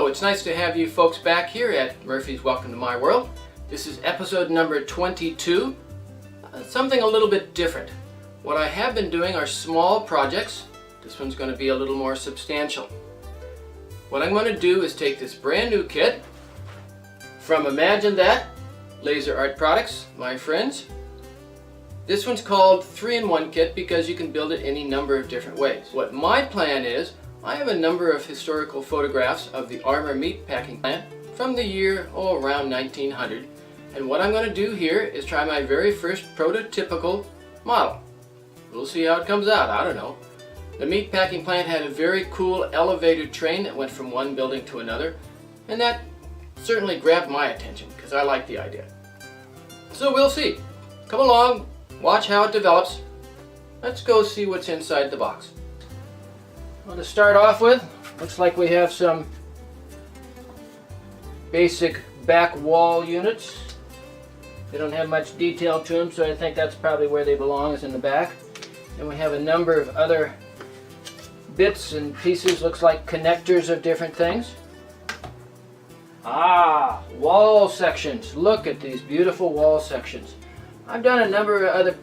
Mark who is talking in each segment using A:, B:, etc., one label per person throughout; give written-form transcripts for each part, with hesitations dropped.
A: it's nice to have you folks back here at Murphy's Welcome to My World. This is episode number 22, something a little bit different. What I have been doing are small projects. This one's going to be a little more substantial. What I'm going to do is take this brand new kit from Imagine That, Laser Art Products, my friends. This one's called 3-in-1 kit because you can build it any number of different ways. What my plan is, I have a number of historical photographs of the Armour Meat Packing Plant from the year, around 1900. And what I'm going to do here is try my very first prototypical model. We'll see how it comes out, I don't know. The meat packing plant had a very cool elevated train that went from one building to another, and that certainly grabbed my attention because I like the idea. So we'll see. Come along, watch how it develops. Let's go see what's inside the box. Well, to start off with, looks like we have some basic back wall units. They don't have much detail to them, so I think that's probably where they belong, is in the back. And we have a number of other bits and pieces, looks like connectors of different things. Ah, wall sections. Look at these beautiful wall sections. I've done a number of other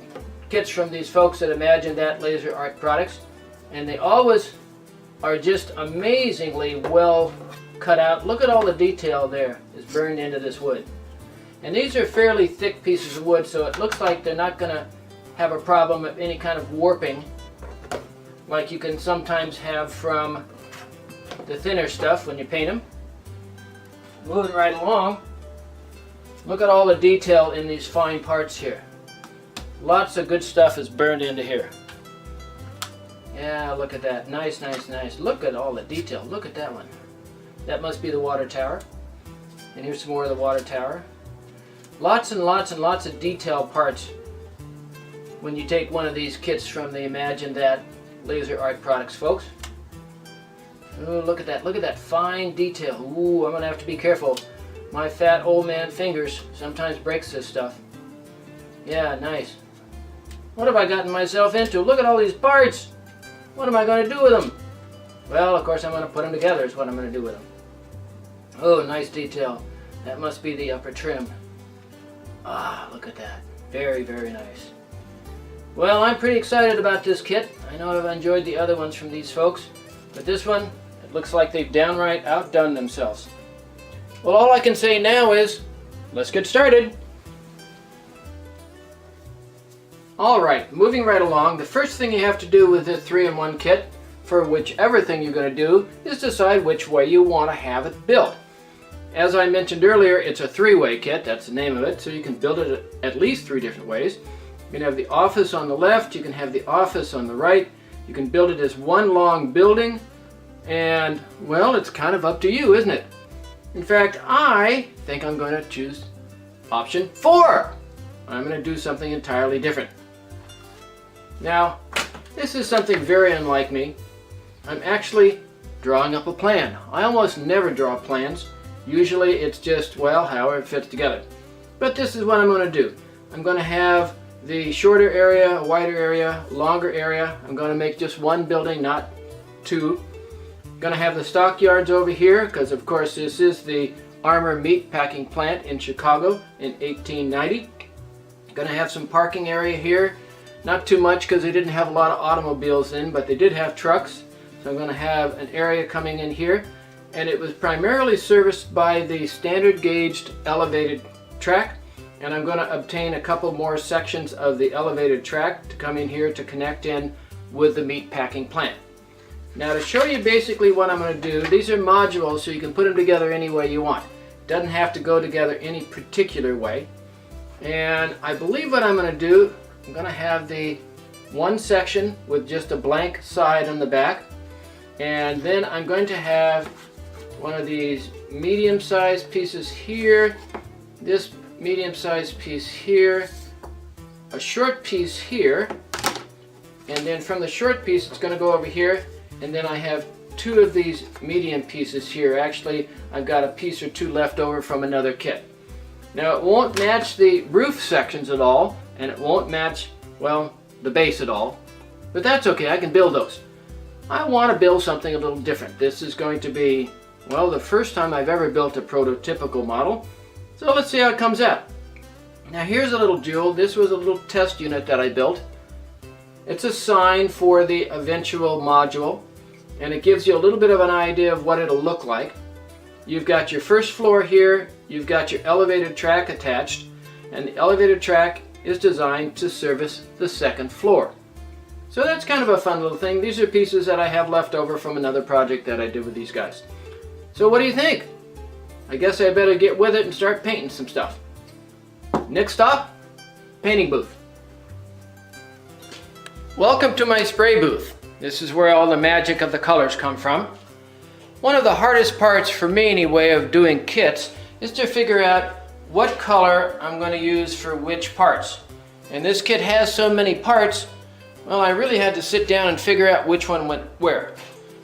A: kits from these folks at Imagine That Laser Art Products, and they always are just amazingly well cut out. Look at all the detail there is burned into this wood. And these are fairly thick pieces of wood, so it looks like they're not going to have a problem of any kind of warping like you can sometimes have from the thinner stuff when you paint them. Moving right along, look at all the detail in these fine parts here. Lots of good stuff is burned into here. Yeah, look at that. Nice, nice, nice. Look at all the detail. Look at that one. That must be the water tower. And here's some more of the water tower. Lots and lots and lots of detail parts when you take one of these kits from the Imagine That Laser Art Products folks. Oh, look at that. Look at that fine detail. Ooh, I'm going to have to be careful. My fat old man fingers sometimes breaks this stuff. Yeah, nice. What have I gotten myself into? Look at all these parts. What am I going to do with them? Well, of course I'm going to put them together is what I'm going to do with them. Oh, nice detail. That must be the upper trim. Ah, look at that. Very, very nice. Well, I'm pretty excited about this kit. I know I've enjoyed the other ones from these folks, but this one, it looks like they've downright outdone themselves. Well, all I can say now is, let's get started. Alright, moving right along, the first thing you have to do with this 3-in-1 kit, for whichever thing you're going to do, is decide which way you want to have it built. As I mentioned earlier, it's a 3-way kit, that's the name of it, so you can build it at least 3 different ways. You can have the office on the left, you can have the office on the right, you can build it as one long building, and, well, it's kind of up to you, isn't it? In fact, I think I'm going to choose option 4. I'm going to do something entirely different. Now, this is something very unlike me. I'm actually drawing up a plan. I almost never draw plans. Usually it's just, well, however it fits together. But this is what I'm going to do. I'm going to have the shorter area, wider area, longer area. I'm going to make just one building, not 2. I'm going to have the stockyards over here, because of course this is the Armour Meat Packing Plant in Chicago in 1890. Going to have some parking area here. Not too much because they didn't have a lot of automobiles in, but they did have trucks. So I'm going to have an area coming in here. And it was primarily serviced by the standard gauged elevated track. And I'm going to obtain a couple more sections of the elevated track to come in here to connect in with the meat packing plant. Now, to show you basically what I'm going to do, these are modules so you can put them together any way you want. Doesn't have to go together any particular way. And I believe what I'm going to do, I'm going to have the one section with just a blank side on the back, and then I'm going to have one of these medium-sized pieces here, this medium-sized piece here, a short piece here, and then from the short piece it's going to go over here, and then I have 2 of these medium pieces here. Actually, I've got a piece or 2 left over from another kit. Now, it won't match the roof sections at all, and it won't match, well, the base at all, but that's okay, I can build those. I want to build something a little different. This is going to be Well, the first time I've ever built a prototypical model. So let's see how it comes out. Now here's a little jewel. This was a little test unit that I built. It's a sign for the eventual module, and it gives you a little bit of an idea of what it'll look like. You've got your first floor here, you've got your elevated track attached, and the elevated track is designed to service the second floor. So that's kind of a fun little thing. These are pieces that I have left over from another project that I did with these guys. So what do you think? I guess I better get with it and start painting some stuff. Next stop, painting booth. Welcome to my spray booth. This is where all the magic of the colors come from. One of the hardest parts for me anyway of doing kits is to figure out what color I'm going to use for which parts. And this kit has so many parts, well, I really had to sit down and figure out which one went where.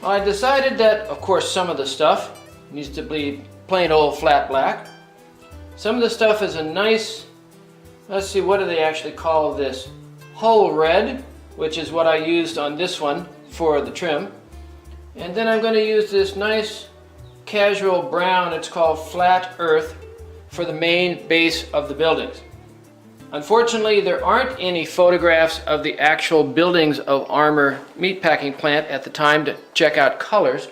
A: Well, I decided that, of course, some of the stuff needs to be plain old flat black. Some of the stuff is a nice, let's see, what do they actually call this? Whole red, which is what I used on this one for the trim. And then I'm going to use this nice casual brown, it's called flat earth, for the main base of the buildings. Unfortunately, there aren't any photographs of the actual buildings of Armour Meat Packing Plant at the time to check out colors,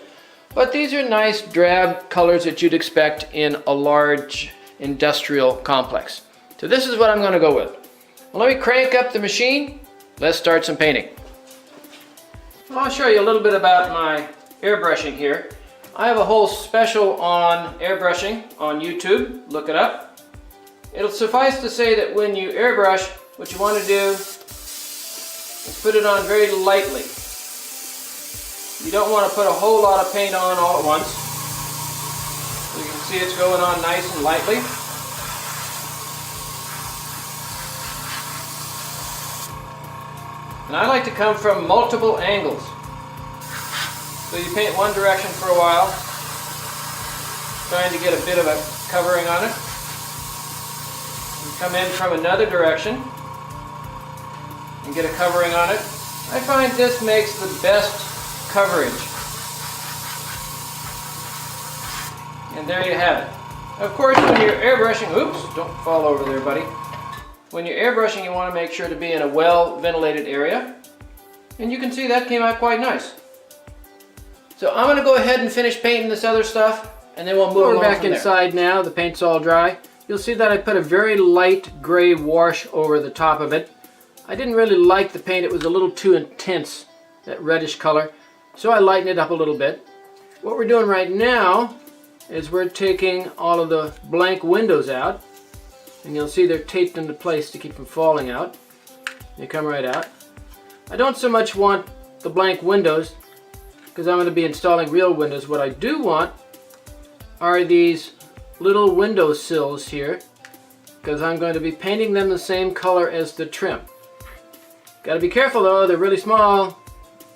A: but these are nice drab colors that you'd expect in a large industrial complex. So this is what I'm going to go with. Well, let me crank up the machine. Let's start some painting. Well, I'll show you a little bit about my airbrushing here. I have a whole special on airbrushing on YouTube. Look it up. It'll suffice to say that when you airbrush, what you want to do is put it on very lightly. You don't want to put a whole lot of paint on all at once. So you can see it's going on nice and lightly. And I like to come from multiple angles. So you paint one direction for a while, trying to get a bit of a covering on it. You come in from another direction and get a covering on it. I find this makes the best coverage. And there you have it. Of course, when you're airbrushing, oops, don't fall over there, buddy. When you're airbrushing, you want to make sure to be in a well-ventilated area. And you can see that came out quite nice. So I'm going to go ahead and finish painting this other stuff, and then we'll move on. We're back inside now. The paint's all dry. You'll see that I put a very light gray wash over the top of it. I didn't really like the paint. It was a little too intense, that reddish color. So I lightened it up a little bit. What we're doing right now is we're taking all of the blank windows out. And you'll see they're taped into place to keep them falling out. They come right out. I don't so much want the blank windows because I'm going to be installing real windows. What I do want are these little window sills here because I'm going to be painting them the same color as the trim. Got to be careful though, they're really small.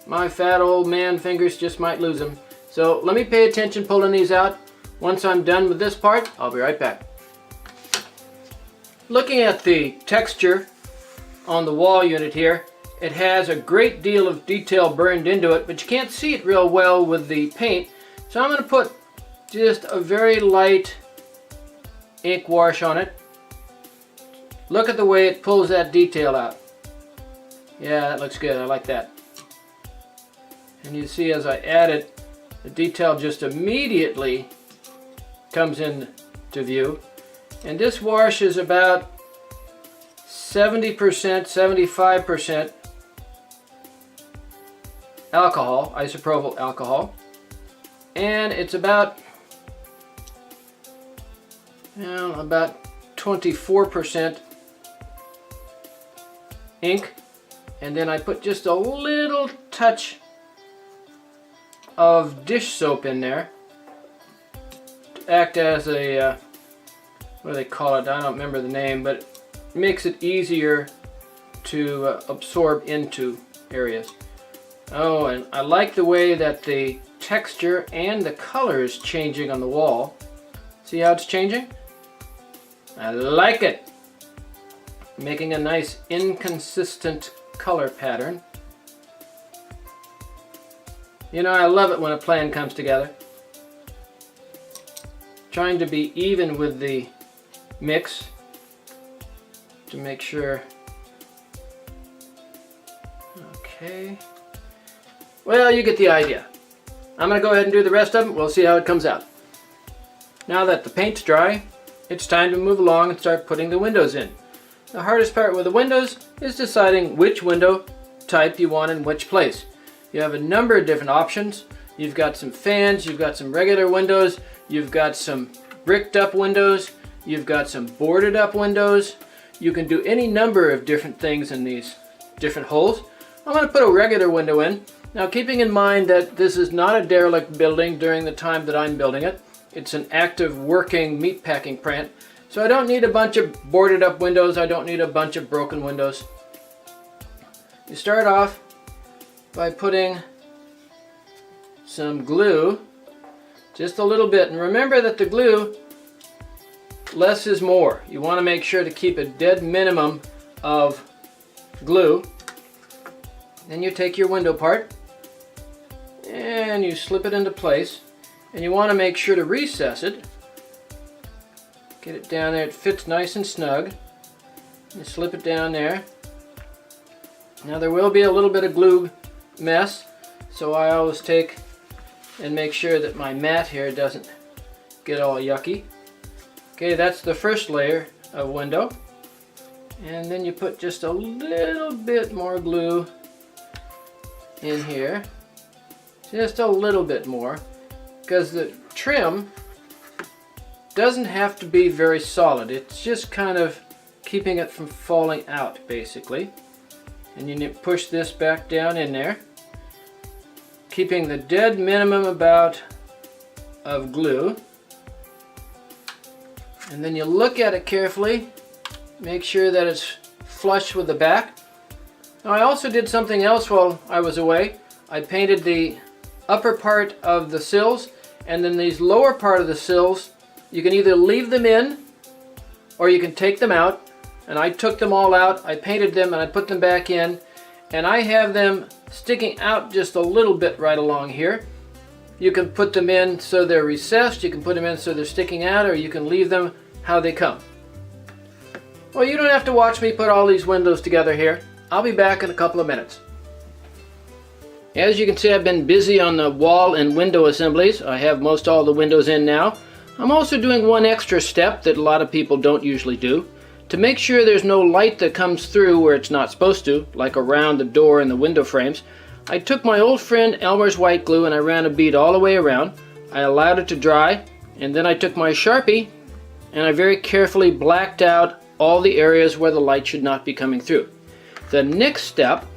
A: My fat old man fingers just might lose them. So let me pay attention pulling these out. Once I'm done with this part, I'll be right back. Looking at the texture on the wall unit here, it has a great deal of detail burned into it, but you can't see it real well with the paint. So I'm going to put just a very light ink wash on it. Look at the way it pulls that detail out. Yeah, that looks good. I like that. And you see as I add it, the detail just immediately comes into view. And this wash is about 70%, 75% alcohol, isopropyl alcohol. And it's about 24% ink. And then I put just a little touch of dish soap in there to act as a what do they call it? I don't remember the name, but it makes it easier to absorb into areas. Oh, and I like the way that the texture and the color is changing on the wall. See how it's changing? I like it. Making a nice inconsistent color pattern. You know, I love it when a plan comes together. trying to be even with the mix to make sure. Okay. Well, you get the idea. I'm going to go ahead and do the rest of them. We'll see how it comes out. Now that the paint's dry, it's time to move along and start putting the windows in. The hardest part with the windows is deciding which window type you want in which place. You have a number of different options. You've got some fans, you've got some regular windows, you've got some bricked up windows, you've got some boarded up windows. You can do any number of different things in these different holes. I'm going to put a regular window in. Now, keeping in mind that this is not a derelict building during the time that I'm building it. It's an active working meat packing plant. So I don't need a bunch of boarded up windows. I don't need a bunch of broken windows. You start off by putting some glue, just a little bit. And remember that the glue, less is more. You want to make sure to keep a dead minimum of glue. Then you take your window part and you slip it into place, and you want to make sure to recess it. Get it down there, it fits nice and snug. You slip it down there. Now there will be a little bit of glue mess, so I always take and make sure that my mat here doesn't get all yucky. Okay, that's the first layer of window. And then you put just a little bit more glue in here. Just a little bit more, because the trim doesn't have to be very solid. It's just kind of keeping it from falling out, basically. And you need to push this back down in there, keeping the dead minimum amount of glue. And then you look at it carefully, make sure that it's flush with the back. Now, I also did something else while I was away. I painted the upper part of the sills, and then these lower part of the sills, you can either leave them in or you can take them out. And I took them all out, I painted them, and I put them back in, and I have them sticking out just a little bit right along here. You can put them in so they're recessed, you can put them in so they're sticking out, or you can leave them how they come. Well, you don't have to watch me put all these windows together here. I'll be back in a couple of minutes. As you can see, I've been busy on the wall and window assemblies. I have most all the windows in now. I'm also doing one extra step that a lot of people don't usually do. To make sure there's no light that comes through where it's not supposed to, like around the door and the window frames, I took my old friend Elmer's white glue and I ran a bead all the way around. I allowed it to dry, and then I took my Sharpie and I very carefully blacked out all the areas where the light should not be coming through. The next step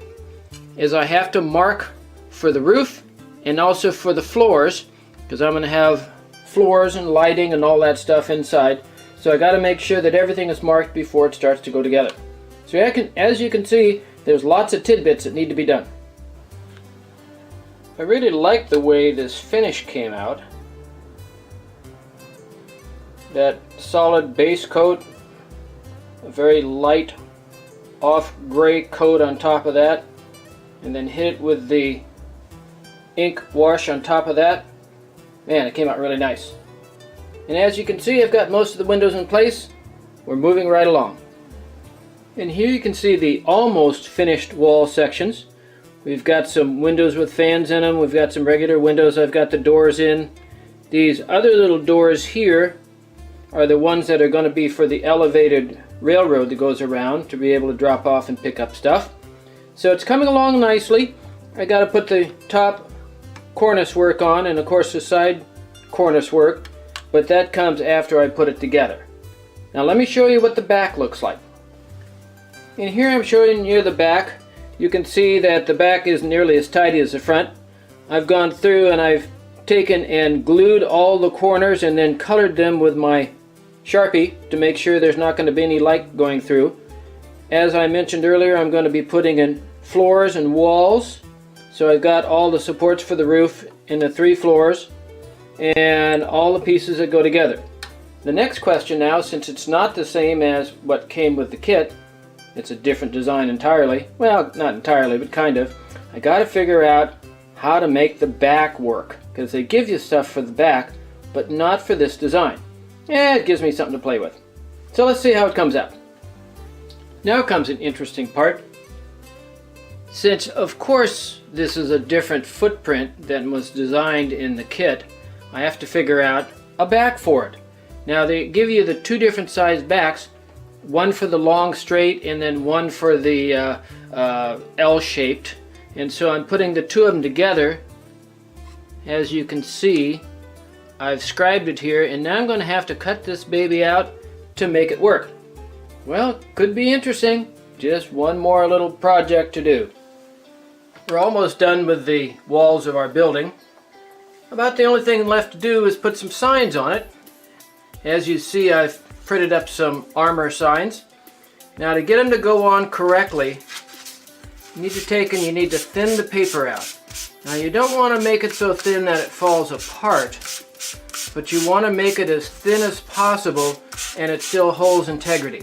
A: is I have to mark for the roof and also for the floors, because I'm going to have floors and lighting and all that stuff inside. So I got to make sure that everything is marked before it starts to go together. So as you can see, there's lots of tidbits that need to be done. I really like the way this finish came out. That solid base coat, a very light off gray coat on top of that, and then hit it with the ink wash on top of that. Man, it came out really nice. And as you can see, I've got most of the windows in place. We're moving right along. And here you can see the almost finished wall sections. We've got some windows with fans in them. We've got some regular windows. I've got the doors in. These other little doors here are the ones that are going to be for the elevated railroad that goes around to be able to drop off and pick up stuff. So it's coming along nicely. I got to put the top cornice work on, and of course the side cornice work, but that comes after I put it together. Now let me show you what the back looks like. And here I'm showing you the back. You can see that the back isn't nearly as tidy as the front. I've gone through and I've taken and glued all the corners and then colored them with my Sharpie to make sure there's not going to be any light going through. As I mentioned earlier, I'm going to be putting in floors and walls. So I've got all the supports for the roof in the 3 floors and all the pieces that go together. The next question now, since it's not the same as what came with the kit, it's a different design entirely. Well, not entirely, but kind of. I got to figure out how to make the back work, because they give you stuff for the back, but not for this design. And it gives me something to play with. So let's see how it comes out. Now comes an interesting part. Since of course this is a different footprint than was designed in the kit, I have to figure out a back for it. Now they give you the two different size backs, one for the long straight and then one for the L-shaped. And so I'm putting the two of them together. As you can see, I've scribed it here, and now I'm going to have to cut this baby out to make it work. Well, could be interesting. Just one more little project to do. We're almost done with the walls of our building. About the only thing left to do is put some signs on it. As you see, I've printed up some Armour signs. Now to get them to go on correctly, you need to take and you need to thin the paper out. Now you don't want to make it so thin that it falls apart, but you want to make it as thin as possible and it still holds integrity.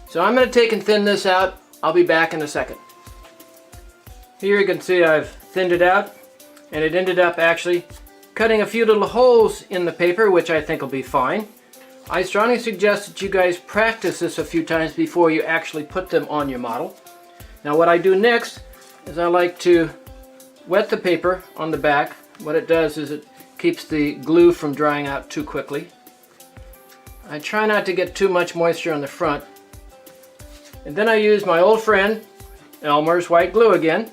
A: So I'm going to take and thin this out. I'll be back in a second. Here you can see I've thinned it out, and it ended up actually cutting a few little holes in the paper, which I think will be fine. I strongly suggest that you guys practice this a few times before you actually put them on your model. Now what I do next is I like to wet the paper on the back. What it does is it keeps the glue from drying out too quickly. I try not to get too much moisture on the front. And then I use my old friend Elmer's white glue again.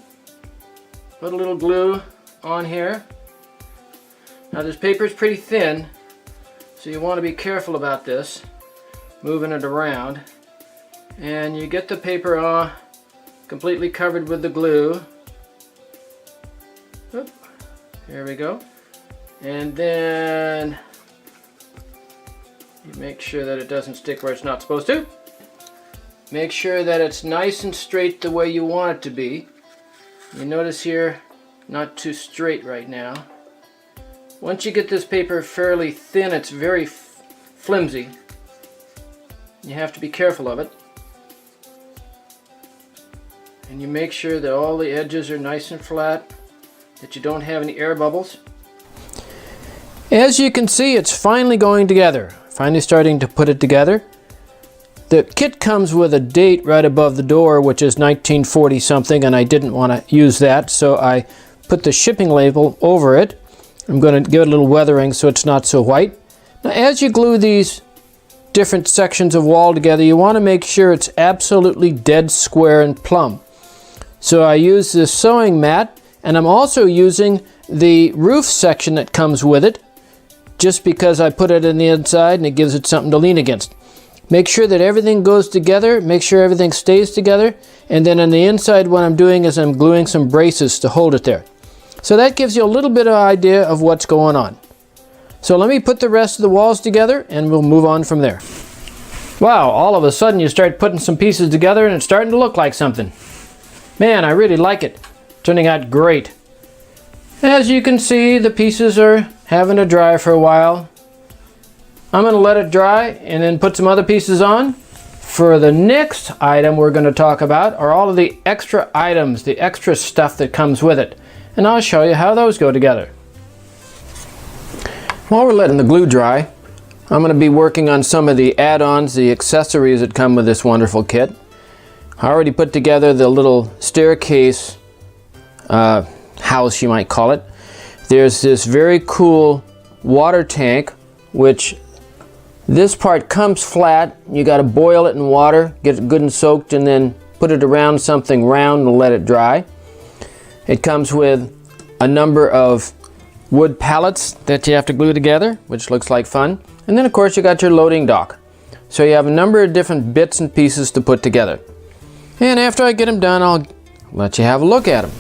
A: Put a little glue on here. Now this paper is pretty thin, so you want to be careful about this, moving it around. And you get the paper completely covered with the glue. Oop, here we go. And then you make sure that it doesn't stick where it's not supposed to. Make sure that it's nice and straight the way you want it to be. You notice here, not too straight right now. Once you get this paper fairly thin, it's very flimsy. You have to be careful of it. And you make sure that all the edges are nice and flat, that you don't have any air bubbles. As you can see, it's finally going together. Finally starting to put it together. The kit comes with a date right above the door, which is 1940 something, and I didn't want to use that, so I put the shipping label over it. I'm going to give it a little weathering so it's not so white. Now as you glue these different sections of wall together, you want to make sure it's absolutely dead square and plumb. So I use this sewing mat, and I'm also using the roof section that comes with it, just because I put it in the inside and it gives it something to lean against. Make sure that everything goes together, make sure everything stays together, and then on the inside what I'm doing is I'm gluing some braces to hold it there. So that gives you a little bit of idea of what's going on. So let me put the rest of the walls together and we'll move on from there. Wow, all of a sudden you start putting some pieces together and it's starting to look like something. Man, I really like it. Turning out great. As you can see, the pieces are having to dry for a while. I'm going to let it dry and then put some other pieces on. For the next item we're going to talk about are all of the extra items, the extra stuff that comes with it. And I'll show you how those go together. While we're letting the glue dry, I'm going to be working on some of the add-ons, the accessories that come with this wonderful kit. I already put together the little staircase house, you might call it. There's this very cool water tank, which this part comes flat. You got to boil it in water, get it good and soaked, and then put it around something round and let it dry. It comes with a number of wood pallets that you have to glue together, which looks like fun. And then of course you got your loading dock. So you have a number of different bits and pieces to put together. And after I get them done, I'll let you have a look at them.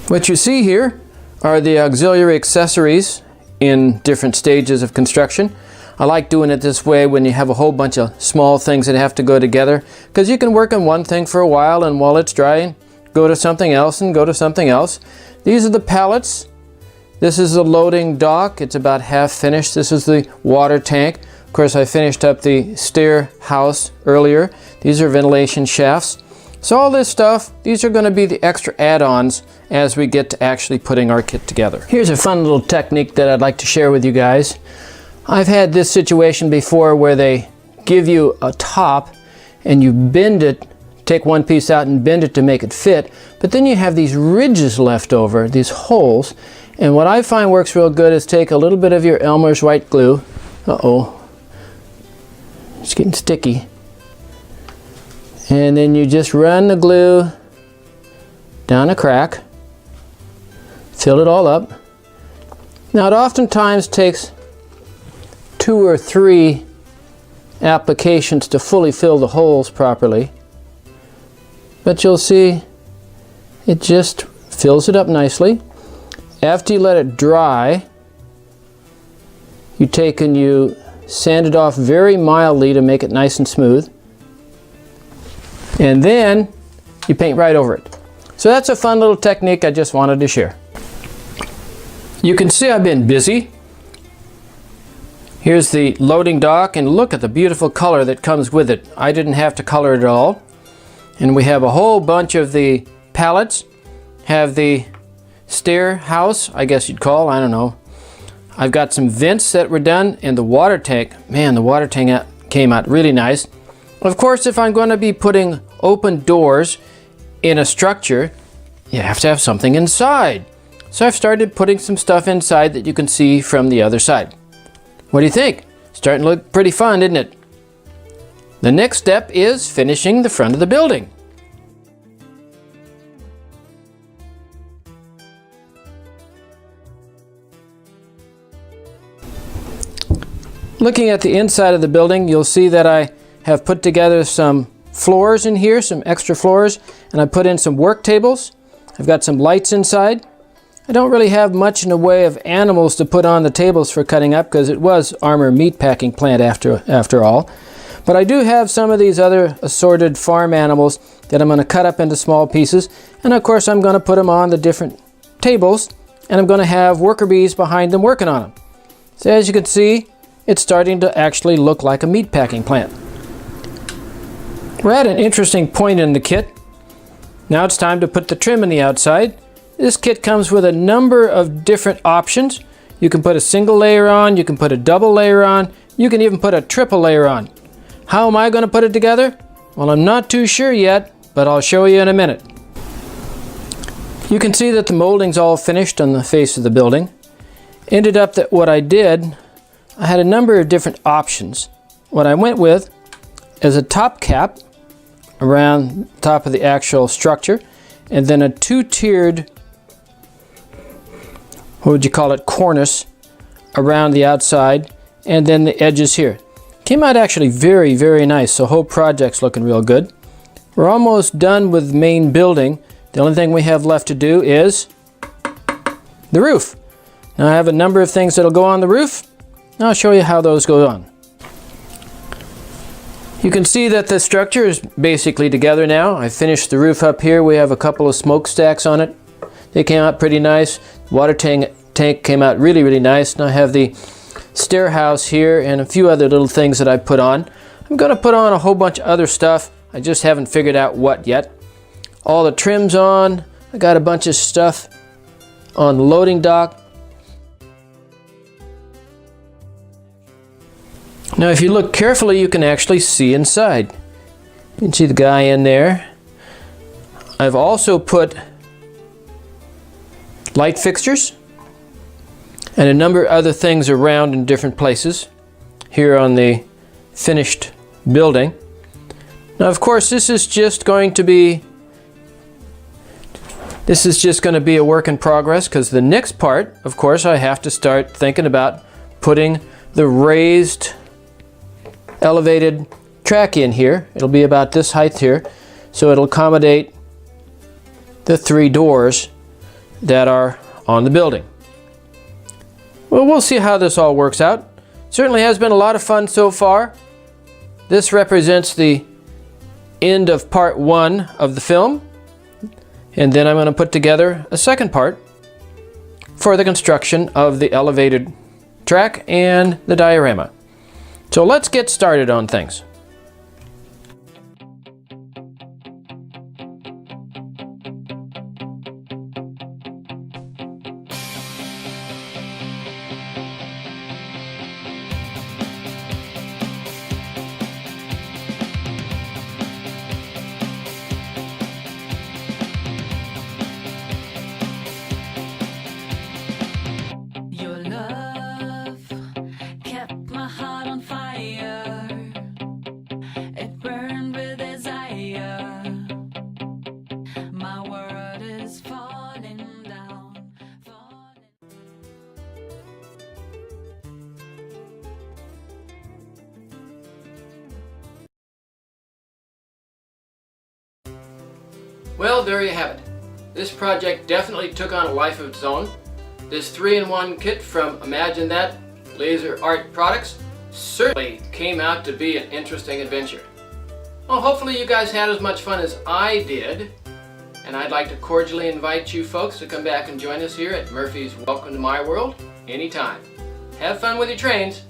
A: What you see here are the auxiliary accessories in different stages of construction. I like doing it this way when you have a whole bunch of small things that have to go together, because you can work on one thing for a while and while it's drying, go to something else and go to something else. These are the pallets. This is the loading dock. It's about half finished. This is the water tank. Of course, I finished up the stair house earlier. These are ventilation shafts. So all this stuff, these are going to be the extra add-ons as we get to actually putting our kit together. Here's a fun little technique that I'd like to share with you guys. I've had this situation before where they give you a top and you bend it, take one piece out and bend it to make it fit, but then you have these ridges left over, these holes, and what I find works real good is take a little bit of your Elmer's white glue. Uh-oh, it's getting sticky. And then you just run the glue down a crack, fill it all up. Now it oftentimes takes 2 or 3 applications to fully fill the holes properly, but you'll see it just fills it up nicely. After you let it dry, you take and you sand it off very mildly to make it nice and smooth, and then you paint right over it. So that's a fun little technique I just wanted to share. You can see I've been busy. Here's the loading dock, and look at the beautiful color that comes with it. I didn't have to color it at all. And we have a whole bunch of the pallets, have the stair house, I guess you'd call, I don't know. I've got some vents that were done, and the water tank. Man, the water tank came out really nice. Of course, if I'm going to be putting open doors in a structure, you have to have something inside. So I've started putting some stuff inside that you can see from the other side. What do you think? Starting to look pretty fun, isn't it? The next step is finishing the front of the building. Looking at the inside of the building, you'll see that I have put together some floors in here, some extra floors, and I put in some work tables. I've got some lights inside. I don't really have much in the way of animals to put on the tables for cutting up because it was Armour Meat Packing Plant after all. But I do have some of these other assorted farm animals that I'm going to cut up into small pieces, and of course I'm going to put them on the different tables, and I'm going to have worker bees behind them working on them. So as you can see, it's starting to actually look like a meat packing plant. We're at an interesting point in the kit. Now it's time to put the trim in the outside. This kit comes with a number of different options. You can put a single layer on, you can put a double layer on, you can even put a triple layer on. How am I going to put it together? Well, I'm not too sure yet, but I'll show you in a minute. You can see that the molding's all finished on the face of the building. Ended up that what I did, I had a number of different options. What I went with is a top cap around the top of the actual structure, and then a 2-tiered, what would you call it, cornice around the outside, and then the edges here. Came out actually very, very nice, so the whole project's looking real good. We're almost done with the main building. The only thing we have left to do is the roof. Now I have a number of things that'll go on the roof. I'll show you how those go on. You can see that the structure is basically together now. I finished the roof up here. We have a couple of smokestacks on it. They came out pretty nice. Water tank came out really, really nice. Now I have the stair house here and a few other little things that I put on. I'm going to put on a whole bunch of other stuff. I just haven't figured out what yet. All the trims on. I got a bunch of stuff on the loading dock. Now if you look carefully, you can actually see inside. You can see the guy in there. I've also put light fixtures and a number of other things around in different places here on the finished building. Now of course this is just going to be a work in progress, because the next part, of course, I have to start thinking about putting the raised elevated track in here. It'll be about this height here, so it'll accommodate the 3 doors that are on the building. Well, we'll see how this all works out. Certainly has been a lot of fun so far. This represents the end of part 1 of the film, and then I'm going to put together a second part for the construction of the elevated track and the diorama. So let's get started on things. Well, there you have it. This project definitely took on a life of its own. This 3-in-1 kit from Imagine That Laser Art Products certainly came out to be an interesting adventure. Well, hopefully you guys had as much fun as I did, and I'd like to cordially invite you folks to come back and join us here at Murphy's Welcome to My World anytime. Have fun with your trains.